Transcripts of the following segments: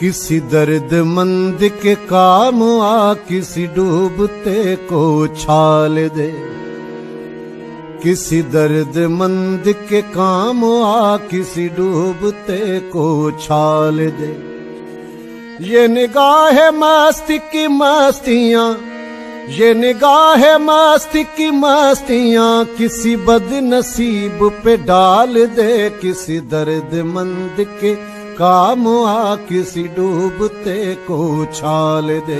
किसी दर्दमंद के काम आ, किसी डूबते को उछाल दे। किसी दर्दमंद के काम आ, किसी डूबते को उछाल दे। ये निगाह मस्ती की मस्तियां, ये निगाह मस्ती की मस्तियां किसी बदनसीब पे डाल दे। किसी दर्दमंद के काम आ, किसी डूबते को उछाल दे।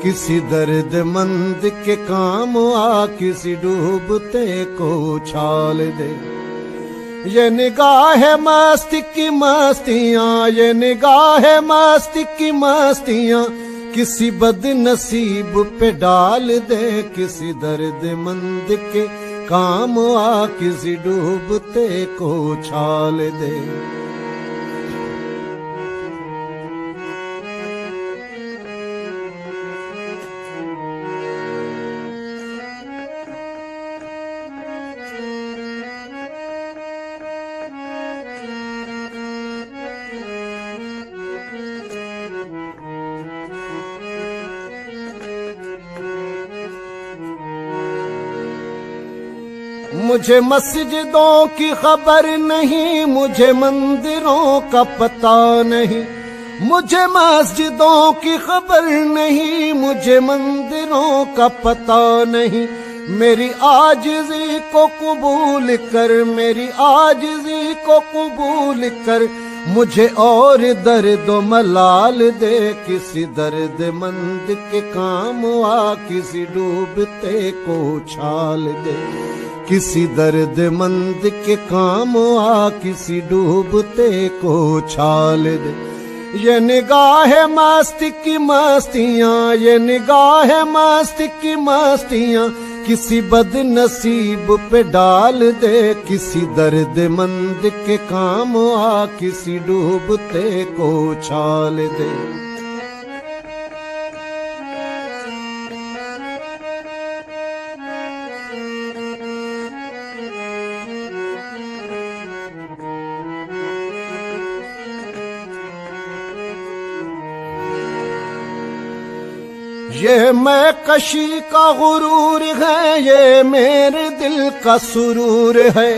किसी दर्दमंद के काम आ, किसी डूबते को उछाल दे। ये निगाह मस्ती की मस्तियां, ये निगाह मस्ती की मस्तियां किसी बदनसीब पे डाल दे। किसी दर्दमंद के काम आ, किसी डूबते को उछाल दे। मुझे मस्जिदों की खबर नहीं, मुझे मंदिरों का पता नहीं। मुझे मस्जिदों की खबर नहीं, मुझे मंदिरों का पता नहीं। मेरी आजिज़ी को कबूल कर, मेरी आजिज़ी को कबूल कर, मुझे और दर्द मलाल दे। किसी दर्दमंद के काम आ, किसी डूबते को उछाल दे। किसी दर्दमंद के काम आ, किसी डूबते को उछाल दे। ये निगाह मस्ती की मस्तियां, ये निगाह मस्ती की मस्तियां किसी बदनसीब पे डाल दे। किसी दर्दमंद के काम आ, किसी डूबते को उछाल दे। ये मैं कशी का गुरूर है, ये मेरे दिल का सुरूर है।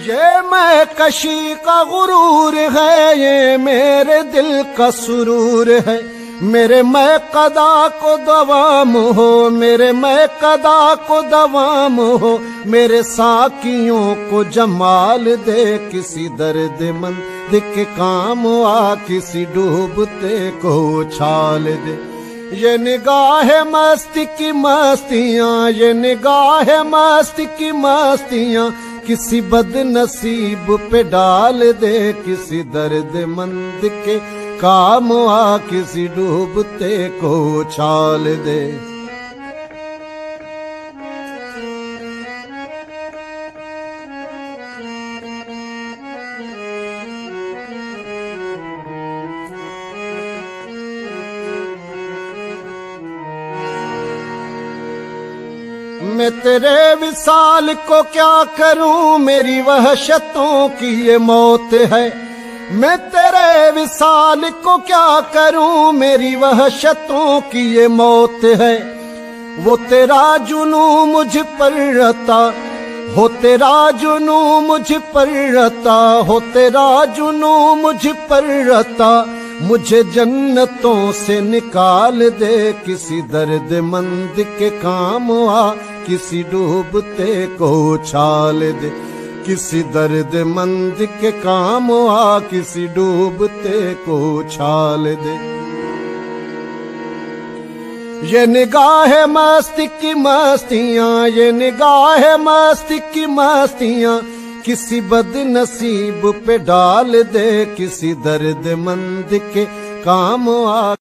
ये मैं कशी का गुरूर है, ये मेरे दिल का सुरूर है। मेरे मैं कदा को दवाम हो, मेरे मैं कदा को दवाम हो, मेरे साकियों को जमाल दे। किसी दर्दमंद के काम आ, किसी डूबते को उछाल दे। ये निगाह मस्ती की मस्तियां, ये निगाह मस्ती की मस्तियां किसी बदनसीब पे डाल दे। किसी दर्दमंद के काम आ, किसी डूबते को उछाल दे। मैं तेरे विसाल को क्या करूं, मेरी वहशतों की ये मौत है। मैं तेरे विसाल को क्या करूं, मेरी वहशतों की ये मौत है। वो तेरा जुनू मुझ पर रता हो, तेरा जुनू मुझ पर रता हो, तेरा जुनू मुझ पर रता, मुझे जन्नतों से निकाल दे। किसी दर्दमंद के काम आ, किसी डूबते को उछाल दे। किसी दर्दमंद के काम आ, किसी डूबते को उछाल दे। ये निगाह मस्ती की मस्तियां, ये निगाह मस्ती की मस्तियां किसी बदनसीब पे डाल दे। किसी दर्दमंद के काम आ।